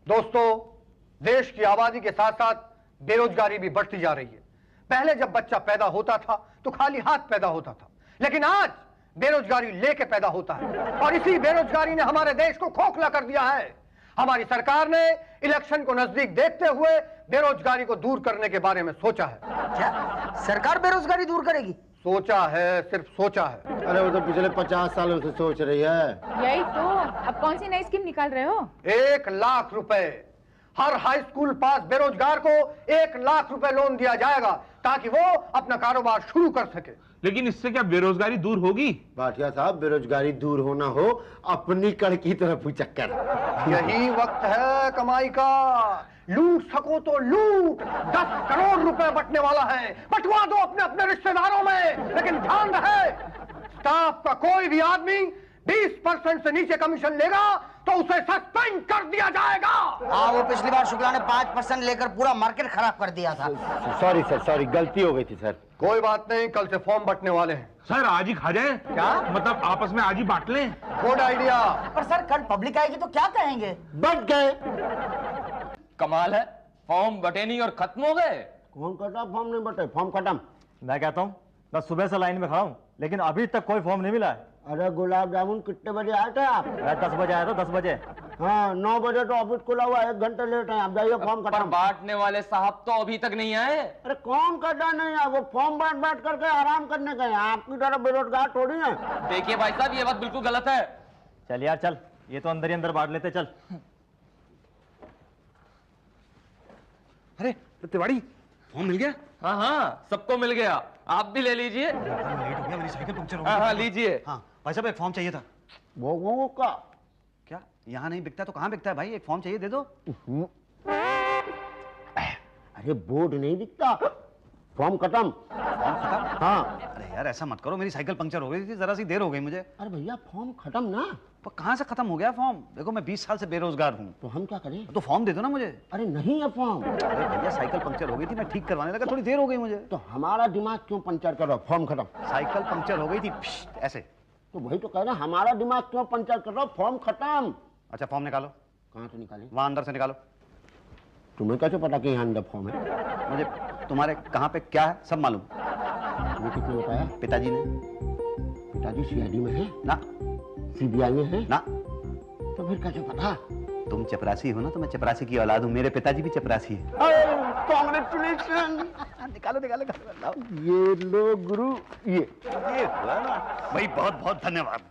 दोस्तों, देश की आबादी के साथ साथ बेरोजगारी भी बढ़ती जा रही है। पहले जब बच्चा पैदा होता था तो खाली हाथ पैदा होता था, लेकिन आज बेरोजगारी लेके पैदा होता है और इसी बेरोजगारी ने हमारे देश को खोखला कर दिया है। हमारी सरकार ने इलेक्शन को नजदीक देखते हुए बेरोजगारी को दूर करने के बारे में सोचा है। क्या सरकार बेरोजगारी दूर करेगी? सोचा है, सिर्फ सोचा है। अरे वो तो पिछले 50 सालों से सोच रही है। यही तो। अब कौन सी नई स्कीम निकाल रहे हो? 1 लाख रुपए हर हाई स्कूल पास बेरोजगार को 1 लाख रुपए लोन दिया जाएगा ताकि वो अपना कारोबार शुरू कर सके। लेकिन इससे क्या बेरोजगारी दूर होगी? भाटिया साहब, बेरोजगारी दूर होना हो अपनी कड़ की तरफ चक्कर। यही वक्त है कमाई का। लूट सको तो लूट। 10 करोड़ रुपए बंटने वाला है, बंटवा दो अपने अपने रिश्तेदारों में। लेकिन ध्यान रहे, स्टाफ का कोई भी आदमी 20% से नीचे कमीशन लेगा तो उसे सस्पेंड कर दिया जाएगा। हाँ, वो पिछली बार शुक्ला ने 5% लेकर पूरा मार्केट खराब कर दिया था। सॉरी सर, सॉरी, गलती हो गई थी सर। कोई बात नहीं, कल से फॉर्म बंटने वाले हैं। सर आज ही खा जाए? क्या मतलब आपस में आज ही बांट लें? Good idea. पर सर कल पब्लिक आएगी तो क्या कहेंगे? बट गए। कमाल है, फॉर्म बटे नहीं और खत्म हो गए। कौन कटा? फॉर्म नहीं बटे, फॉर्म खत्म। मैं कहता हूँ मैं सुबह से लाइन में खड़ा हूँ, लेकिन अभी तक कोई फॉर्म नहीं मिला है। अरे गुलाब जामुन, कितने बजे आए थे आप? 10 बजे आया था, 10 बजे। हाँ, 9 बजे तो ऑफिस खुला हुआ, 1 घंटे लेट है। आप जाइए, फॉर्म पर खत्म। बांटने वाले साहब तो अभी तक नहीं आए। अरे कौन कटा नहीं है? वो फॉर्म बांट करके आराम करने गए। आपकी तरह बेरोजगार थोड़ी है। देखिए भाई साहब, ये बात बिल्कुल गलत है। चल यार चल, ये तो अंदर ही अंदर बांट लेते। चल। अरे तिवारी, फॉर्म मिल गया? हाँ हाँ, सबको मिल गया। आप भी ले लीजिए। लेट हो गया, मेरी साइकिल पंक्चर हो गई। हाँ हाँ, लीजिए। हाँ भाई साहब, एक फॉर्म चाहिए था। वो का क्या यहाँ नहीं बिकता तो कहाँ बिकता है भाई? एक फॉर्म चाहिए, दे दो। अरे बोर्ड नहीं दिखता, फॉर्म खत्म। फॉर्म खत्म? हाँ। अरे यार ऐसा मत करो, मेरी साइकिल पंक्चर हो गई थी, जरा सी देर हो गई मुझे। अरे भैया, फॉर्म खत्म ना। पर कहाँ से खत्म हो गया फॉर्म? देखो मैं 20 साल से बेरोजगार हूँ। तो हम क्या करें? तो फॉर्म दे दो ना मुझे। अरे नहीं है फॉर्म। अरे भैया साइकिल पंक्चर हो गई थी, मैं ठीक करवाने लगा, थोड़ी देर हो गई मुझे। तो हमारा दिमाग क्यों पंचर कर रहा? फॉर्म खत्म। साइकिल पंक्चर हो गई थी ऐसे। तो वही तो कह रहे हैं, हमारा दिमाग क्यों पंचर कर रहा? फॉर्म खत्म। अच्छा फॉर्म निकालो। कहाँ से निकाले? वहाँ अंदर से निकालो। तुम्हें कैसे पता कि यहाँ अंदर फॉर्म है? मुझे तुम्हारे कहाँ पे क्या है सब मालूम। तुम्हें किसने बताया? पिताजी ने। पिताजी सीआईडी में है ना। सीबीआई में है ना। तो फिर कैसे पता? तुम चपरासी हो ना, तो मैं चपरासी की औलाद हूँ, मेरे पिताजी भी चपरासी है। कांग्रेचुलेशन। निकालो निकालो निकालो। ये लो गुरु, ये हुआ ना भाई, बहुत बहुत धन्यवाद।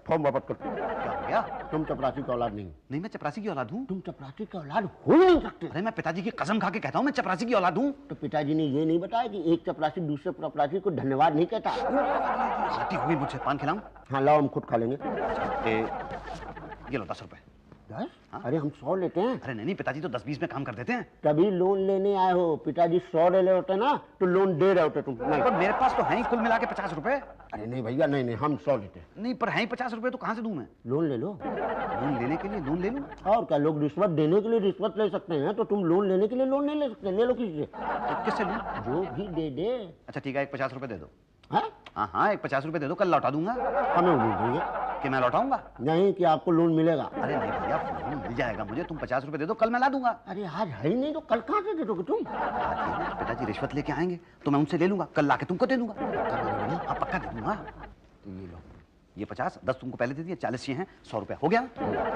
फॉर्म वापस कर। क्या हो गया? तुम चपरासी की औलाद नहीं। नहीं मैं चपरासी की औलाद हूँ। तुम चपरासी की औलाद हो नहीं सकते। अरे मैं पिताजी की कसम खा के कहता हूँ मैं चपरासी की औलाद हूँ। तो पिताजी ने ये नहीं बताया कि एक चपरासी दूसरे चपरासी को धन्यवाद नहीं कहता? शादी हुई मुझसे, पान खिलाऊं? हाँ लाओ, हम खुद खा लेंगे। ये लो 10 रुपए। 10? अरे हम 100 लेते हैं। अरे नहीं, पिताजी तो 10-20 में काम कर देते हैं। तभी लोन लेने आए हो। पिताजी 100 ले रहे होते ना तो लोन दे रहे होते तुम। नहीं, पर मेरे पास तो है ही कुल मिला के 50 रुपए। अरे नहीं भैया, नहीं नहीं, हम 100 लेते हैं। नहीं पर है ही 50 रुपए, तो कहाँ से दूं मैं? लोन ले लो। लोन लेने के लिए लोन ले लूं? और क्या, लोग रिश्वत देने के लिए रिश्वत ले सकते हैं, तो तुम लोन लेने के लिए लोन नहीं ले सकते? ले लो किसी से। तो किससे लूं? जो भी दे दे। अच्छा ठीक है, एक 50 रुपए दे दो। हाँ, हाँ हाँ, एक 50 रुपए दे दो, कल लौटा दूंगा। हमें उम्मीद नहीं है कि मैं लौटाऊंगा? नहीं कि आपको लोन मिलेगा। अरे नहीं भैया, फोन मिल जाएगा मुझे, तुम 50 रुपए दे दो, कल मैं ला दूंगा। अरे आज है ही नहीं तो कल कहाँ से दे दोगे तुम? बात ये है, पिताजी रिश्वत लेके आएंगे तो मैं उनसे ले लूंगा, कल लाके तुमको दे दूंगा। हाँ पक्का दे दूंगा। तो ये लो, ये 50, 10 तुमको पहले दे दिए, 40 ये हैं, 100 रुपया हो गया।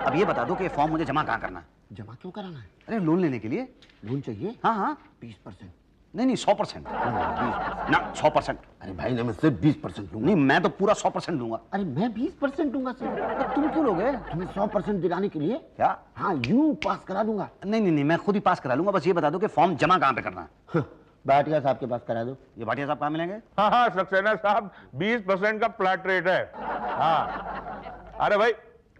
अब ये बता दो कि ये फॉर्म मुझे जमा कहाँ करना है? जमा क्यों कराना है? अरे लोन लेने के लिए। लोन चाहिए? हाँ हाँ। 20%। नहीं नहीं 100%। ना 100%। अरे भाई ना, मैं सिर्फ 20% दूंगा। नहीं मैं तो पूरा 100% दूंगा। अरे मैं 20% दूंगा सर। तो तुम क्यों लोगे? तुम्हें 100% दिलाने के लिए। क्या? हाँ, यूं पास करा दूंगा। नहीं नहीं नहीं, मैं खुद ही पास करा लूंगा, बस ये बता दो कि फॉर्म जमा कहाँ पे करना है? भाटिया साहब के पास करा दो। ये भाटिया साहब कहाँ मिलेंगे? हाँ हाँ सक्सेना साहब, 20% का फ्लैट रेट है। हाँ अरे भाई,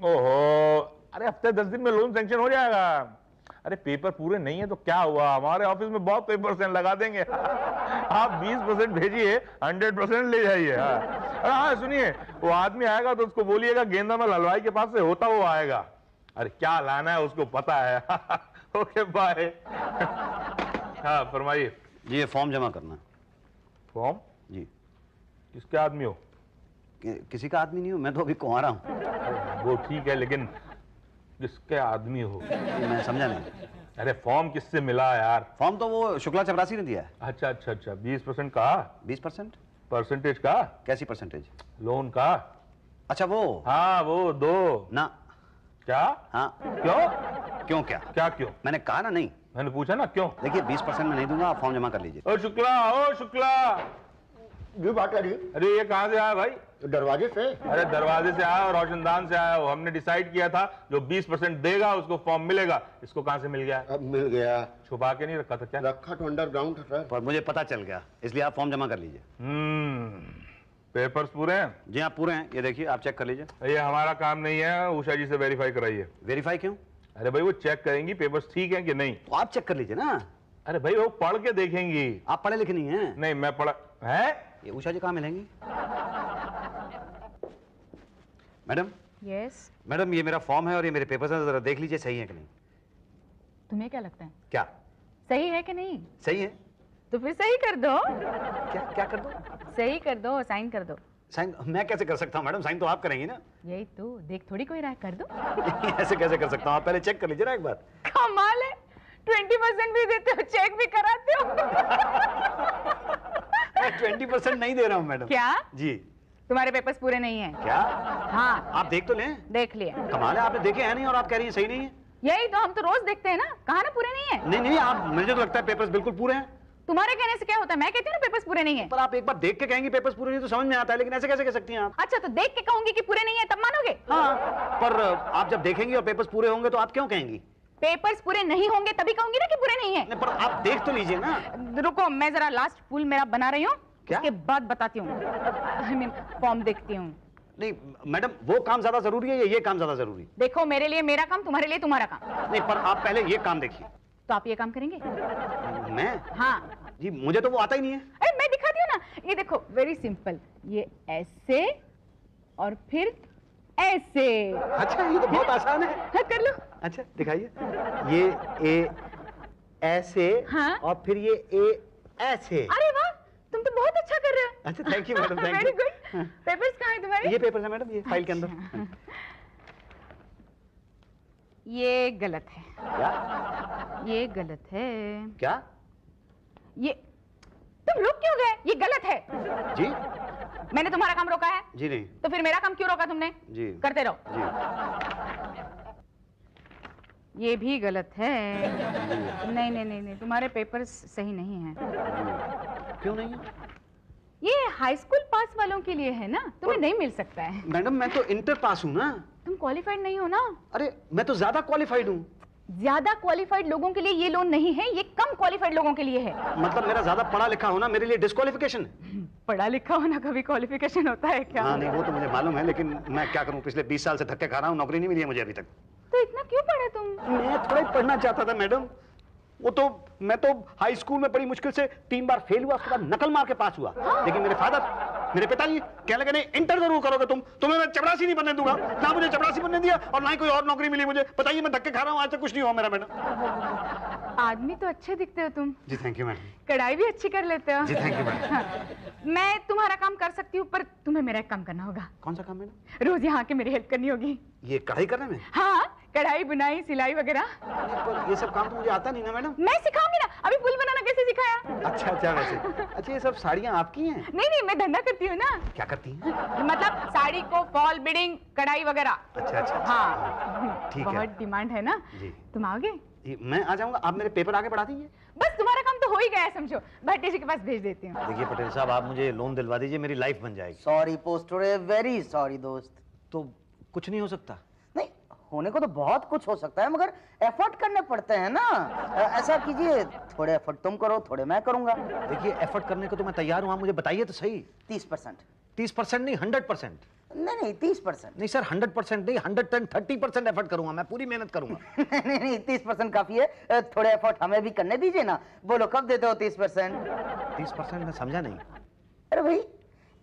ओहो, अरे हफ्ते 10 दिन में लोन सेंक्शन हो जाएगा। अरे पेपर पूरे नहीं है तो क्या हुआ, हमारे ऑफिस में बहुत पेपर लगा देंगे। आप 20% भेजिए, 100% ले जाइए। हाँ अरे हाँ सुनिए, वो आदमी आएगा तो उसको बोलिएगा गेंदामल हलवाई के पास से होता हुआ आएगा। अरे क्या लाना है उसको पता है। Okay bye. हाँ फरमाइए। ये फॉर्म जमा करना है। फॉर्म? जी। किसके आदमी हो? किसी का आदमी नहीं हूँ मैं, तो अभी कुंवारा हूँ। वो ठीक है, लेकिन किसके आदमी हो? मैं समझा नहीं। अरे फॉर्म किससे मिला यार? फॉर्म तो वो शुक्ला चपरासी ने दिया है। अच्छा अच्छा अच्छा, 20% का? 20%? परसेंटेज का? कैसी परसेंटेज? लोन का? अच्छा वो। हाँ वो दो ना। क्या? हाँ। क्यों? क्या? क्या क्यों? मैंने कहा ना नहीं। मैंने पूछा ना क्यों। देखिए 20% में नहीं दूंगा, आप फॉर्म जमा कर लीजिए। ओ शुक्ला जी बात करिए। अरे ये कहाँ से आया भाई? दरवाजे से। अरे दरवाजे से आया और रोशनदान से आया हो। हमने डिसाइड किया था जो 20% देगा उसको फॉर्म मिलेगा। इसको कहाँ से मिल गया? अब मिल गया। छुपा के नहीं रखा था क्या? रखा तो अंडरग्राउंड था सर। पर मुझे पता चल गया, इसलिए आप फॉर्म जमा कर लीजिए। पेपर्स पूरे हैं? जी आप पूरे हैं, ये देखिए आप चेक कर लीजिए। ये हमारा काम नहीं है, उषा जी से वेरीफाई कराइए। वेरीफाई क्यों? अरे भाई वो चेक करेंगी पेपर्स ठीक हैं कि नहीं। तो आप चेक कर लीजिए ना। अरे भाई वो पढ़ के देखेंगी। आप पढ़े लिखे नहीं हैं। नहीं मैं पढ़ा है। ये उषा जी कहाँ मिलेंगी? मैडम। यस। मैडम ये मेरा फॉर्म है और ये मेरे पेपर्स हैं, जरा देख लीजिए सही है कि नहीं। तुम्हें क्या लगता है क्या सही है कि नहीं? सही है? तो फिर सही कर दो। क्या क्या कर दो? सही कर दो, साइन कर दो। साइन मैं कैसे कर सकता हूँ मैडम? साइन तो आप करेंगी ना। यही तो, देख थोड़ी कोई रहा है, कर दो। ऐसे कैसे कर सकता हूँ? आप पहले चेक कर लीजिए ना एक बार। कमाल है, 20% भी देते हो, चेक भी कराते हो। मैं 20% नहीं दे रहा हूँ मैडम। क्या? जी। तुम्हारे पेपर्स पूरे नहीं है क्या? हाँ। आप देख तो लें। देख लिया। कमाल है, आपने देखे हैं नहीं और आप कह रही हैं सही नहीं है। यही तो, हम तो रोज देखते हैं ना, कहा ना पूरे नहीं है। नहीं नहीं, आप मुझे तो लगता है पेपर्स बिल्कुल पूरे हैं। तुम्हारे कहने से क्या होता है? मैं कहती हूँ ना पेपर्स पूरे नहीं है। पर आप एक बार देख के कहेंगी पेपर्स पूरे नहीं तो समझ में आता है, लेकिन ऐसे कैसे कह सकती हैं आप? अच्छा तो देख के कहूंगी कि पूरे नहीं है तब मानोगे? हाँ, पर आप जब देखेंगी और पेपर्स पूरे होंगे तो आप क्यों कहेंगी? पेपर्स पूरे नहीं होंगे तभी कहूंगी ना कि पूरे नहीं है। नहीं, पर आप देख तो लीजिए ना। रुको, मैं जरा लास्ट फूल मेरा बना रही हूँ, क्या? उसके बाद बताती हूँ। आई मीन फॉर्म देखती हूँ। नहीं मैडम, वो काम ज्यादा जरूरी है या ये काम ज्यादा जरूरी? देखो, मेरे लिए मेरा काम, तुम्हारे लिए तुम्हारा काम। नहीं, पर आप पहले ये काम देखिए। तो आप ये काम करेंगे? मैं? हाँ जी, मुझे तो वो आता ही नहीं है। अरे मैं दिखाती हूँ ना, ये देखो, वेरी सिंपल। ये ऐसे और फिर ऐसे। अच्छा, ये तो बहुत आसान है। हाँ, कर लो। अच्छा दिखाइए। ये ए ऐसे। हाँ? और फिर ये ए ऐसे। अरे वाह, तुम तो बहुत अच्छा कर रहे हो। अच्छा, thank you madam, thank you. Very good. Papers कहाँ हैं तुम्हारे? ये पेपर है मैडम, ये फाइल के अंदर। अच्छा। ये गलत है। क्या? ये गलत है। क्या? ये तुम रुक क्यों गए? ये गलत है। जी? मैंने तुम्हारा काम रोका है? जी नहीं। तो फिर मेरा काम क्यों रोका तुमने? जी। करते रहो। जी। ये भी गलत है। नहीं नहीं नहीं नहीं, तुम्हारे पेपर्स सही नहीं हैं। क्यों नहीं है? ये हाई स्कूल पास वालों के लिए है ना, तुम्हें नहीं मिल सकता है। मैडम मैं तो इंटर पास हूँ ना। तुम क्वालिफाइड नहीं हो ना। अरे मैं तो ज्यादा क्वालिफाइड हूँ। ज्यादा क्वालिफाइड लोगों के लिए ये लोन नहीं है, ये कम क्वालिफाइड लोगों के लिए है। मतलब मेरा ज्यादा पढ़ा लिखा होना मेरे लिए डिस्क्वालिफिकेशन है? पढ़ा लिखा होना कभी क्वालिफिकेशन होता है क्या? हाँ नहीं, वो तो मुझे मालूम है, लेकिन मैं क्या करूँ, पिछले 20 साल से धक्के खा रहा हूँ, नौकरी नहीं मिली है मुझे अभी तक। तो इतना क्यों पढ़े तुम? मैं थोड़ा ही पढ़ना चाहता था मैडम। वो तो मैं तो हाई स्कूल में बड़ी मुश्किल से 3 बार फेल हुआ, उसके बाद नकल मार के पास हुआ। लेकिन मेरे फादर, मेरे पिताजी कहने लगे नहीं, इंटर जरूर करोगे तुम, तुम्हें मैं चपरासी नहीं बनने दूंगा। ना मुझे चपरासी बनने दिया और ना ही कोई और नौकरी मिली मुझे। बताइए, मैं धक्के खा रहा हूँ, आज तक कुछ नहीं हुआ मेरा मैडम। आदमी तो अच्छे दिखते हो तुम। जी थैंक यू मैडम। कढ़ाई भी अच्छी कर लेते हो। जी थैंक यू मैडम। हाँ, मैं तुम्हारा काम कर सकती हूँ, पर तुम्हें मेरा एक काम करना होगा। कौन सा काम मैडम? रोज यहाँ के मेरी हेल्प करनी होगी। ये कढ़ाई करने में? हाँ, कढ़ाई, बुनाई, सिलाई वगैरह। पर ये सब काम तो मुझे आता नहीं ना मैडम। मैं सिखाऊंगी ना, अभी फूल बनाना कैसे सिखाया? अच्छा अच्छा, वैसे अच्छा ये सब साड़ियाँ आपकी हैं? नहीं नहीं, मैं धंधा करती हूँ ना। क्या करती हैं? मतलब साड़ी को फॉल बीडिंग, कढ़ाई वगैरह। अच्छा अच्छा। हाँ ठीक है। बहुत डिमांड है ना। जी। तुम आओगे? मैं आ जाऊंगा, आप मेरे पेपर आगे बढ़ा दीजिए। बस तुम्हारा काम तो हो ही गया है, समझो। भट्टी जी के पास भेज देती हूँ। देखिए पटेल साहब, आप मुझे लोन दिलवा दीजिए, मेरी लाइफ बन जाएगी। सॉरी पोस्टर, वेरी सॉरी दोस्त। तो कुछ नहीं हो सकता? नहीं, होने को तो बहुत कुछ हो सकता है, मगर एफर्ट करने पड़ते हैं ना। ऐसा कीजिए, थोड़े एफर्ट तुम करो, थोड़े मैं करूंगा। देखिए एफर्ट करने को तो मैं तैयार हूँ, आप मुझे बताइए तो सही। 30%। 30% नहीं, 100%। नहीं नहीं, 30%। नहीं सर, 100% नहीं, 130% एफर्ट करूंगा, मैं पूरी मेहनत करूंगा। नहीं नहीं, 30% काफी है। थोड़े एफर्ट हमें भी करने दीजिए ना। बोलो कब देते हो 30%? 30% मैं समझा नहीं। अरे भाई,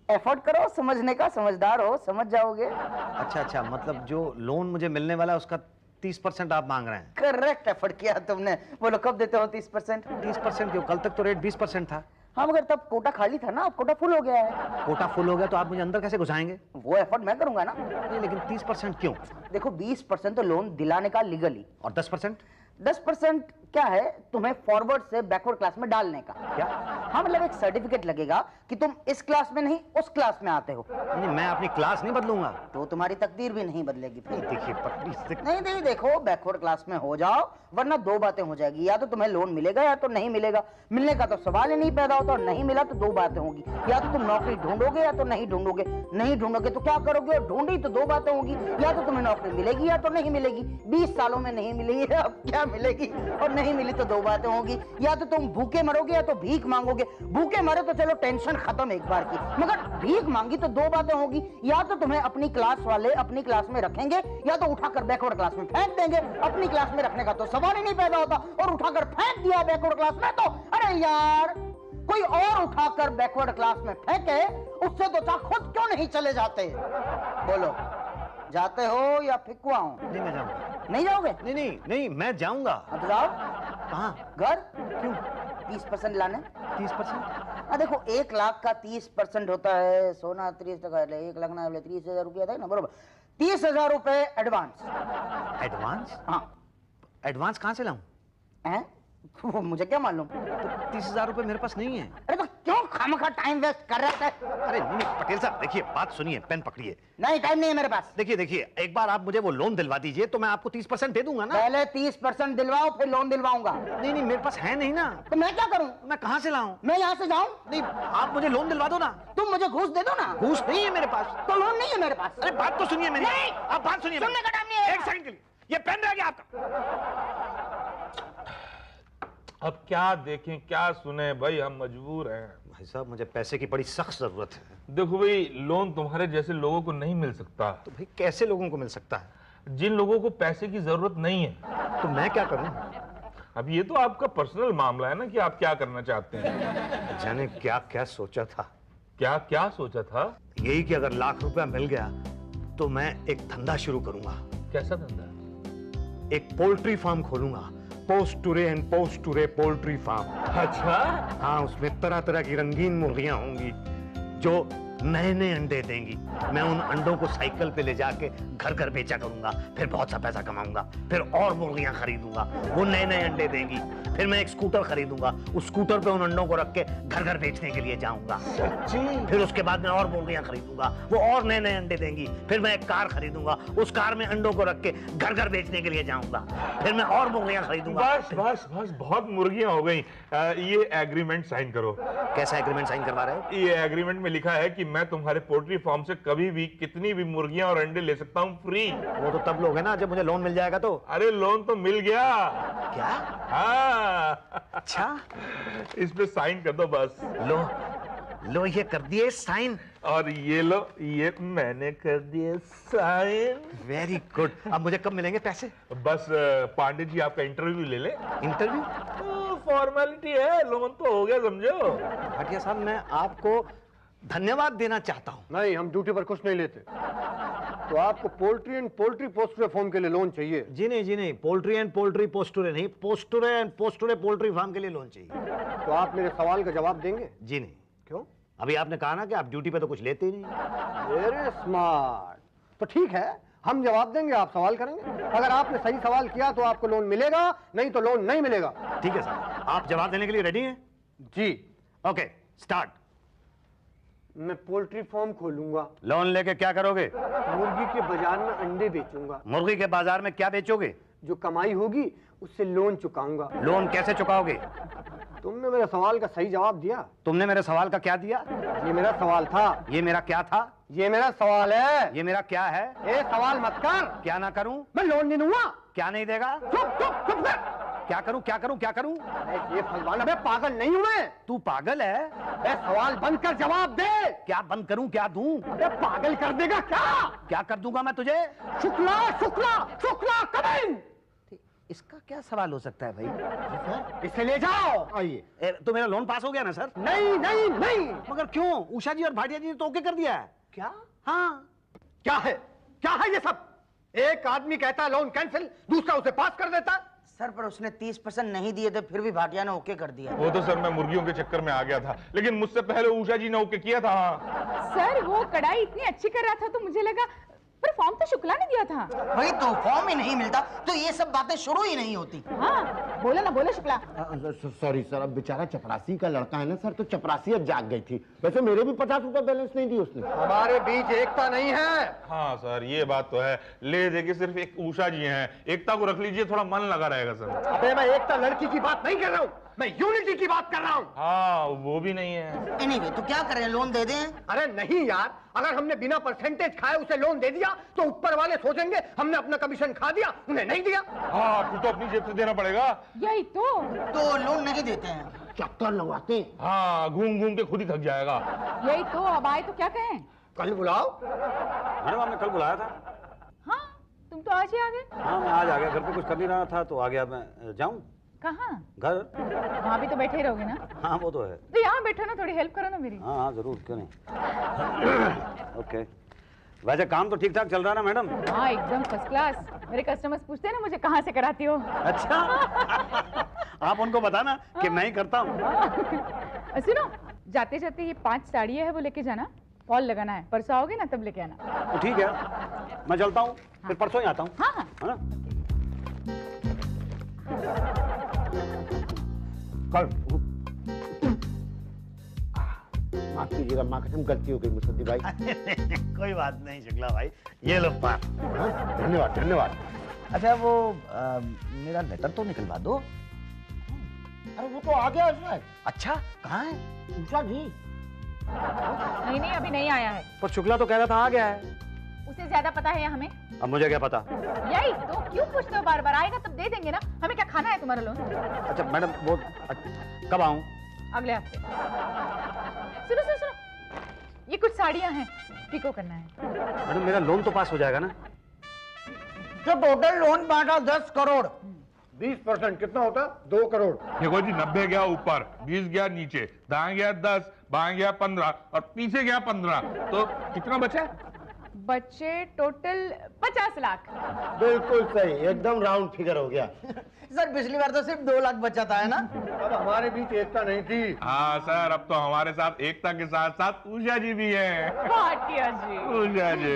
एफर्ट करो, समझने का, समझदार हो, समझ जाओगे। अच्छा अच्छा, मतलब जो लोन मुझे मिलने वाला है उसका 30% आप मांग रहे हैं? करेक्ट एफर्ट किया तुमने। बोलो कब देते हो 30%? 30% क्यों? कल तक तो रेट 20% था। हाँ मगर तब कोटा खाली था ना, अब कोटा फुल हो गया है। कोटा फुल हो गया तो आप मुझे अंदर कैसे घुसाएंगे? वो एफर्ट मैं करूंगा ना। नहीं लेकिन 30% क्यों? देखो 20% तो लोन दिलाने का लीगली, और 10%? 10% क्या है, तुम्हें फॉरवर्ड से बैकवर्ड क्लास में डालने का। क्या? हाँ मतलब एक सर्टिफिकेट लगेगा कि तुम इस क्लास में नहीं उस क्लास में आते हो। नहीं मैं अपनी क्लास नहीं बदलूंगा। तो तुम्हारी तकदीर भी नहीं बदलेगी फिर। देखिए पटरी से नहीं नहीं देखो, बैकवर्ड क्लास में हो जाओ वरना दो बातें हो जाएगी, या तो तुम्हें लोन मिलेगा या तो नहीं मिलेगा। मिलने का तो सवाल ही नहीं पैदा होता, और नहीं मिला तो दो बातें होगी, या तो तुम नौकरी ढूंढोगे या तो नहीं ढूंढोगे। नहीं ढूंढोगे तो क्या करोगे, और ढूंढी तो दो बातें होगी, या तो तुम्हें नौकरी मिलेगी या तो नहीं मिलेगी। 20 सालों में नहीं मिली है, अब क्या मिलेगी, और नहीं मिली तो दो बातें होगी, या तो तुम भूखे मरोगे या तो भीख मांगोगे। भूखे मरे तो चलो टेंशन खत्म एक बार की, मगर भीख मांगी तो दो बातें होगी, या तो तुम्हें अपनी क्लास वाले अपनी क्लास में रखेंगे या तो उठाकर बैकवर्ड क्लास में फेंक देंगे। अपनी क्लास में रखने का तो सवाल ही नहीं पैदा होता, और उठाकर फेंक दिया बैकवर्ड क्लास में तो अरे यार कोई और उठाकर बैकवर्ड क्लास में फेंके, उससे तो चाह खुद क्यों नहीं चले जाते। बोलो जाते हो या फिकवाऊं? नहीं मैं जाऊंगा। नहीं जाओगे? नहीं नहीं नहीं मैं जाऊंगा। अब जाओ। कहाँ? घर क्यों? 30% लाने। 30%? हाँ देखो 1 लाख का 30% होता है, सोना 30%, 1 लाख ना 30,000 रुपया था ना, बरोबर। 30,000 रुपए एडवांस। एडवांस? हाँ। एडवांस कहाँ से लाऊं? हैं? वो मुझे क्या मालूम। तो 30,000 रुपए मेरे पास नहीं है। अरे तो क्यों खामखा टाइम वेस्ट कर रहे थे? अरे नहीं पटेल साहब देखिए बात सुनिए, पेन पकड़िए। नहीं टाइम नहीं है मेरे पास। देखिए देखिए एक बार आप मुझे वो लोन दिलवा दीजिए तो मैं आपको 30% दे दूंगा ना। पहले 30% दिलवाओ फिर लोन दिलवाऊंगा। नहीं नहीं मेरे पास है नहीं ना। तो मैं क्या करूं? मैं कहाँ से लाऊं? मैं यहाँ से जाऊं? नहीं आप मुझे लोन दिलवा दो ना। तुम मुझे घूस दे दो ना। घूस नहीं है मेरे पास। तो लोन नहीं है मेरे पास। अरे बात तो सुनिए मेरी। नहीं। आप बात सुनिए। सुनने का टाइम नहीं है। एक सेकंड के लिए ये पेन रह गया आपका। अब क्या देखें क्या सुने भाई, हम मजबूर हैं। भाई साहब मुझे पैसे की बड़ी सख्त जरूरत है। देखो भाई लोन तुम्हारे जैसे लोगों को नहीं मिल सकता। तो भाई कैसे लोगों को मिल सकता है? जिन लोगों को पैसे की जरूरत नहीं है। तो मैं क्या करूं? अब ये तो आपका पर्सनल मामला है ना कि आप क्या करना चाहते हैं। जाने क्या क्या सोचा था। क्या क्या सोचा था? यही कि अगर लाख रुपया मिल गया तो मैं एक धंधा शुरू करूंगा। कैसा धंधा? एक पोल्ट्री फार्म खोलूंगा। पोस्ट टूरे एंड पोस्ट टूरे पोल्ट्री फार्म। अच्छा। हाँ उसमें तरह तरह की रंगीन मुर्गियां होंगी जो नए नए अंडे देंगी। मैं उन अंडों को साइकिल पे ले जाके घर घर बेचा करूंगा, फिर बहुत सा पैसा कमाऊंगा, फिर और मुर्गियां खरीदूंगा, वो नए नए अंडे देंगी। फिर मैं एक स्कूटर खरीदूंगा, उस स्कूटर पे उन अंडों को रख के घर घर बेचने के लिए जाऊंगा। सच्ची? फिर उसके बाद मैं और मुर्गियां खरीदूंगा, वो और नए नए अंडे देंगी। फिर मैं एक कार खरीदूंगा, उस कार में अंडों को रख के घर घर बेचने के लिए जाऊंगा। फिर मैं और मुर्गियां खरीदूंगा। बस बस बस बहुत मुर्गियां हो गई। ये एग्रीमेंट साइन करो। कैसा एग्रीमेंट साइन करवा रहे हो? ये एग्रीमेंट में लिखा है कि मैं तुम्हारे पोल्ट्री फार्म से कभी भी कितनी भी मुर्गियां और अंडे ले सकता हूँ फ्री। वो तो तब लोग है ना जब मुझे लोन मिल जाएगा तो। अरे लोन तो मिल गया। क्या? हाँ। अच्छा इस पे साइन कर दो बस। लो ये कर दिए साइन। और ये लो ये मैंने कर दिए साइन। Very good. अब मुझे कब मिलेंगे पैसे? बस पांडे जी आपका इंटरव्यू ले ले। इंटरव्यू? फॉर्मेलिटी है, लोन तो हो गया समझो। भाटिया साहब मैं आपको धन्यवाद देना चाहता हूँ। नहीं हम ड्यूटी पर कुछ नहीं लेते। तो आपको पोल्ट्री एंड पोल्ट्री पोस्टुरे फॉर्म के लिए लोन चाहिए? जी नहीं पोल्ट्री एंड पोल्ट्री पोस्टुरे नहीं, पोस्टुरे एंड पोस्टुरे पोल्ट्री फार्म के लिए लोन चाहिए। तो आप मेरे सवाल का जवाब देंगे? जी नहीं। क्यों? अभी आपने कहा ना कि आप ड्यूटी पे तो कुछ लेते ही नहीं। Very smart. तो ठीक है हम जवाब देंगे, आप सवाल करेंगे। अगर आपने सही सवाल किया तो आपको लोन मिलेगा, नहीं तो लोन नहीं मिलेगा। ठीक है सर, आप जवाब देने के लिए रेडी हैं? जी। Okay start. मैं पोल्ट्री फार्म खोलूंगा। लोन लेके क्या करोगे? मुर्गी के बाजार में अंडे बेचूंगा। मुर्गी के बाजार में क्या बेचोगे? जो कमाई होगी उससे लोन चुकाऊंगा। लोन कैसे चुकाओगे? तुमने मेरे सवाल का सही जवाब दिया। तुमने मेरे सवाल का क्या दिया? ये मेरा सवाल था। ये मेरा क्या था? ये मेरा सवाल है। ये मेरा क्या है? ए सवाल मत कर। क्या ना करूं? मैं लोन नहीं दूंगा। क्या नहीं देगा? चुप चुप चुप कर। क्या करूं क्या करूं क्या करूं? ये फलवान, अबे पागल नहीं हूं मैं। तू पागल है? ए सवाल बंद कर जवाब दे। क्या बंद करूं क्या दूं? अबे पागल कर देगा क्या? क्या कर दूंगा मैं तुझे? शुक्ला शुक्ला शुक्ला कमिंग। इसका क्या सवाल हो सकता है भाई? इसे ले जाओ। आइए। तो मेरा लोन पास हो गया ना सर? नहीं नहीं नहीं। मगर क्यों? उषा जी और भाटिया जी ने तो ओके कर दिया है। क्या? हाँ। क्या है ये सब? एक आदमी कहता है लोन कैंसिल, दूसरा उसे पास कर देता है। सर पर उसने 30% नहीं दिए थे, फिर भी भाटिया ने ओके कर दिया। वो तो सर मैं मुर्गियों के चक्कर में आ गया था, लेकिन मुझसे पहले उषा जी ने ओके किया था। सर वो कढ़ाई इतनी अच्छी कर रहा था तो मुझे लगा, पर फॉर्म तो शुक्ला ने दिया था। वही तो, फॉर्म ही नहीं मिलता तो ये सब बातें शुरू ही नहीं होती। हाँ बोला ना, बोला शुक्ला। सॉरी सर, अब बेचारा चपरासी का लड़का है ना सर, तो चपरासी अब जाग गई थी। वैसे मेरे भी 50 रुपए बैलेंस नहीं दी उसने। हमारे बीच एकता नहीं है। हाँ सर ये बात तो है, ले दे के सिर्फ एक उषा जी हैं, एकता को रख लीजिए, थोड़ा मन लगा रहेगा सर। अबे मैं एकता लड़की की बात नहीं कर रहा हूँ, मैं यूनिटी की बात कर रहा हूँ। हाँ वो भी नहीं है। एनीवे तो क्या करें, लोन दे दें? अरे नहीं यार, अगर हमने बिना परसेंटेज खाए उसे लोन दे दिया तो ऊपर वाले सोचेंगे हमने अपना कमीशन खा दिया, उन्हें नहीं दिया। हाँ तू तो अपनी जेब से देना पड़ेगा। यही तो लोन नहीं देते हैं। चक्कर लगवाते हैं। हाँ घूम घूम के खुद ही थक जाएगा। यही तो, अब आए तो क्या कहें? कल बुलाओ। मैडम आपने कल बुलाया था? हाँ तुम तो आज ही आ गए। हाँ मैं आज आ गया, घर पे कुछ कर नहीं रहा था तो आ गया। मैं जाऊँ कहाँ? घर? वहाँ भी तो बैठे ही रहोगे ना? हाँ वो तो है। तो यहाँ बैठो ना, थोड़ी हेल्प करो ना मेरी। हाँ हाँ जरूर, क्यों नहीं। ओके, वैसे काम तो ठीक ठाक चल रहा है ना मैडम? हाँ एकदम फर्स्ट क्लास। मेरे कस्टमर्स पूछते हैं ना मुझे कहाँ से कराती हो। अच्छा। आप उनको बताना कि मैं ही करता हूँ। सुनो, जाते जाते ये 5 साड़ियाँ है वो लेके जाना, फॉल लगाना है, परसों आओगे ना तब लेके आना। तो ठीक है, मैं चलता हूँ, फिर परसों ही आता हूँ। हाँ हाँ है ना? कल माफ कीजिएगा, माँ कसम गलती हो गई मुसद्दी भाई। कोई बात नहीं शुक्ला भाई, ये लो पार। धन्यवाद धन्यवाद। अच्छा वो मेरा लेटर तो निकलवा दो। अरे वो तो आ गया इसमें। अच्छा कहाँ है? उषा जी। नहीं नहीं अभी नहीं आया है। पर शुक्ला तो कह रहा था आ गया है। उसे ज्यादा पता है या हमें? अब मुझे क्या पता। यही तो, क्यों पूछते हो बार बार? आएगा तब दे देंगे ना। हमें क्या खाना है तुम्हारा लोन? अच्छा मैडम वो कब आऊँ? अगले हफ्ते। सुनो सुनो सुनो, ये कुछ साड़ियाँ हैं, पिको करना है। मैडम मेरा लोन तो पास हो जाएगा ना? तो टोटल लोन बांटा 10 करोड़। 20% कितना होता? 2 करोड़। देखो जी 90 गया ऊपर, 20 गया नीचे, दाएं गया 10, बाएं गया 15 और पीछे गया 15, तो कितना बचा? बच्चे टोटल 50 लाख। बिल्कुल सही, एकदम राउंड फिगर हो गया। सर पिछली बार तो सिर्फ 2 लाख बचा था, है ना? अब हमारे बीच एकता नहीं थी। हाँ सर, अब तो हमारे साथ एकता के साथ साथ उषा जी भी हैं। भाटिया जी। उषा जी।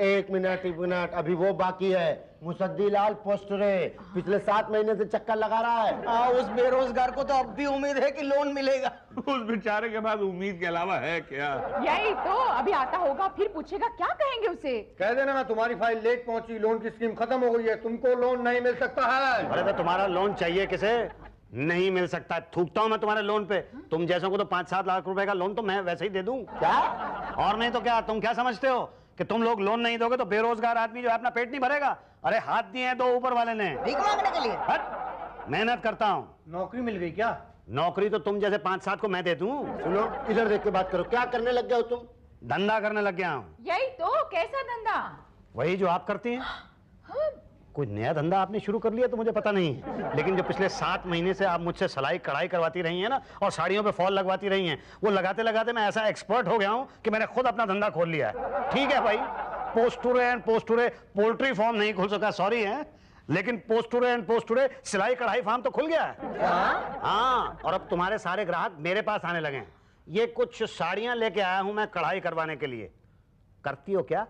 एक मिनट, अभी वो बाकी है। मुसद्दी लाल पोस्टरे पिछले 7 महीने से चक्कर लगा रहा है। हाँ, उस बेरोजगार को तो अब भी उम्मीद है कि लोन मिलेगा। उस बेचारे के पास उम्मीद के अलावा है क्या? यही तो, अभी आता होगा फिर पूछेगा, क्या कहेंगे उसे? कह देना मैं तुम्हारी फाइल लेट पहुंची, लोन की स्कीम खत्म हो गई है, तुमको लोन नहीं मिल सकता है। अरे तो तुम्हारा लोन चाहिए किसे? नहीं मिल सकता। थूकता हूं मैं तुम्हारे लोन पे। तुम जैसों को तो 5-7 लाख रुपए का लोन तो मैं वैसे ही दे दूं। क्या? और नहीं तो क्या? तुम क्या समझते हो कि तुम लोग लोन नहीं दोगे तो बेरोजगार आदमी जो है अपना पेट नहीं भरेगा? अरे हाथ दिए हैं 2 ऊपर वाले ने। भीख मांगने के लिए? हट, मेहनत करता हूँ। नौकरी मिल गई क्या? नौकरी तो तुम जैसे 5-7 को मैं दे दूं। सुनो, इधर देख के बात करो, क्या करने लग गए हो तुम? धंधा करने लग गया हूँ। यही तो, कैसा धंधा? वही जो आप करती हैं। कोई नया धंधा आपने शुरू कर लिया तो मुझे पता नहीं है, लेकिन जो पिछले 7 महीने से आप मुझसे सिलाई कढ़ाई करवाती रही हैं ना, और साड़ियों पे फॉल लगवाती रही हैं, वो लगाते लगाते मैं ऐसा एक्सपर्ट हो गया हूं कि मैंने खुद अपना धंधा खोल लिया है। ठीक है भाई, पोस्टुरे पोल्ट्री फार्म नहीं खुल सका, सॉरी है, लेकिन पोस्टुरे सिलाई कढ़ाई फार्म तो खुल गया है। हाँ, और अब तुम्हारे सारे ग्राहक मेरे पास आने लगे हैं। ये कुछ साड़ियां लेके आया हूं मैं कढ़ाई करवाने के लिए। करती हो क्या?